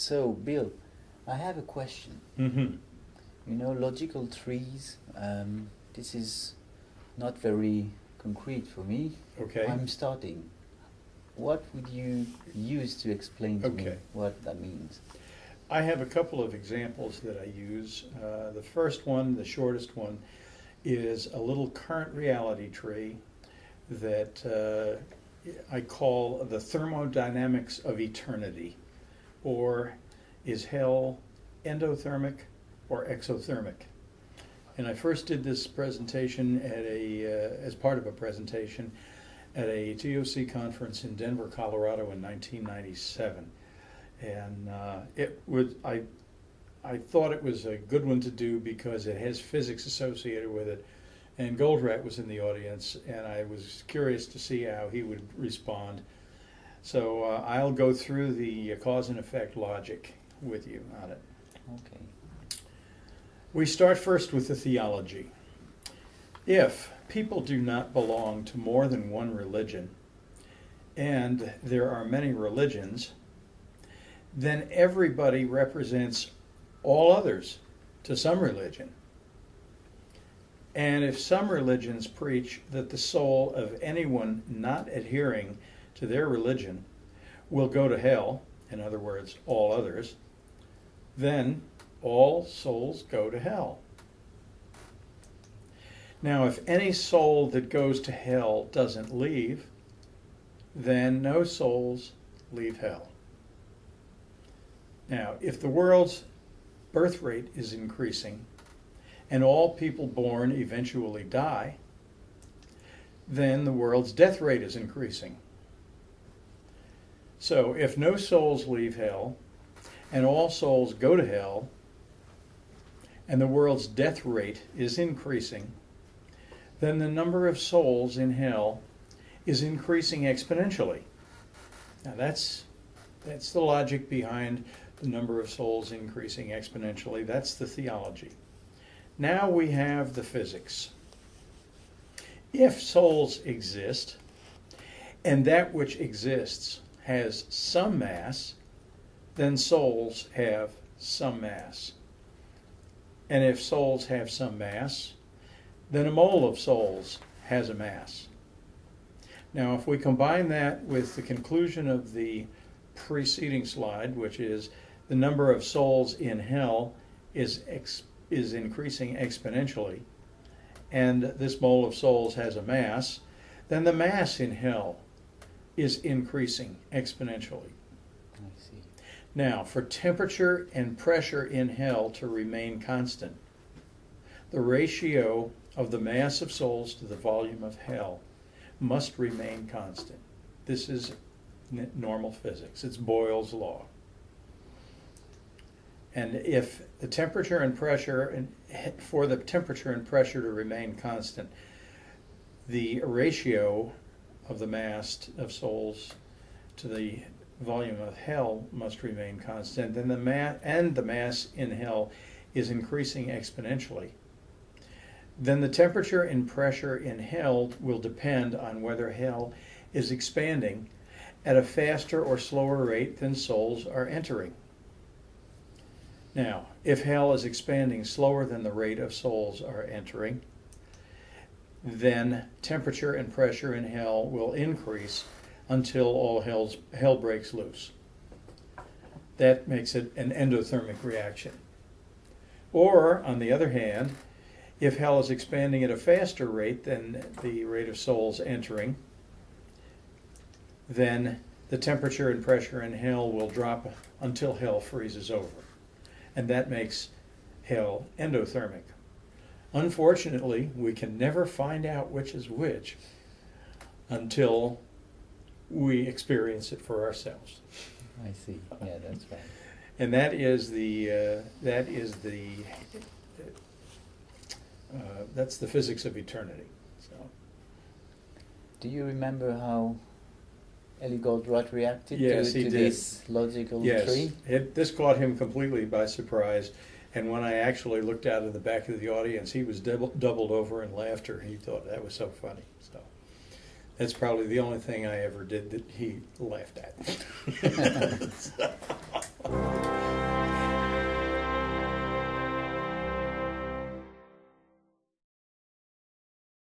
So, Bill, I have a question. Mm-hmm. You know, logical trees, this is not very concrete for me. Okay. I'm starting. What would you use to explain to me Okay. what that means? I have a couple of examples that I use. The first one, the shortest one, is a little current reality tree that I call the Thermodynamics of Eternity, or is hell endothermic or exothermic? And I first did this presentation at as part of a presentation at a TOC conference in Denver, Colorado in 1997. And I thought it was a good one to do because it has physics associated with it. And Goldratt was in the audience, and I was curious to see how he would respond. So I'll go through the cause and effect logic with you on it. Okay. We start first with the theology. If people do not belong to more than one religion, and there are many religions, then everybody represents all others to some religion. And if some religions preach that the soul of anyone not adhering to their religion will go to hell, in other words, all others, then all souls go to hell. Now, if any soul that goes to hell doesn't leave, then no souls leave hell. Now, if the world's birth rate is increasing and all people born eventually die, then the world's death rate is increasing. So if no souls leave hell and all souls go to hell and the world's death rate is increasing, then the number of souls in hell is increasing exponentially. Now that's the logic behind the number of souls increasing exponentially. That's the theology. Now we have the physics. If souls exist, and that which exists has some mass, then souls have some mass. And if souls have some mass, then a mole of souls has a mass. Now, if we combine that with the conclusion of the preceding slide, which is the number of souls in hell is increasing exponentially, and this mole of souls has a mass, then the mass in hell is increasing exponentially. I see. Now, for temperature and pressure in hell to remain constant, the ratio of the mass of souls to the volume of hell must remain constant. This is normal physics. It's Boyle's law. And if the temperature and pressure, for the temperature and pressure to remain constant, the ratio of the mass of souls to the volume of hell must remain constant, then the mass in hell is increasing exponentially. Then the temperature and pressure in hell will depend on whether hell is expanding at a faster or slower rate than souls are entering. Now, if hell is expanding slower than the rate of souls are entering, then temperature and pressure in hell will increase until all hell breaks loose. That makes it an endothermic reaction. Or, on the other hand, if hell is expanding at a faster rate than the rate of souls entering, then the temperature and pressure in hell will drop until hell freezes over. And that makes hell endothermic. Unfortunately, we can never find out which is which until we experience it for ourselves. I see. Yeah, that's right. And that's the physics of eternity. So, do you remember how Erik Goldratt reacted yes, to this logical tree? Yes, this caught him completely by surprise. And when I actually looked out of the back of the audience, he was doubled over in laughter. He thought that was so funny. So that's probably the only thing I ever did that he laughed at.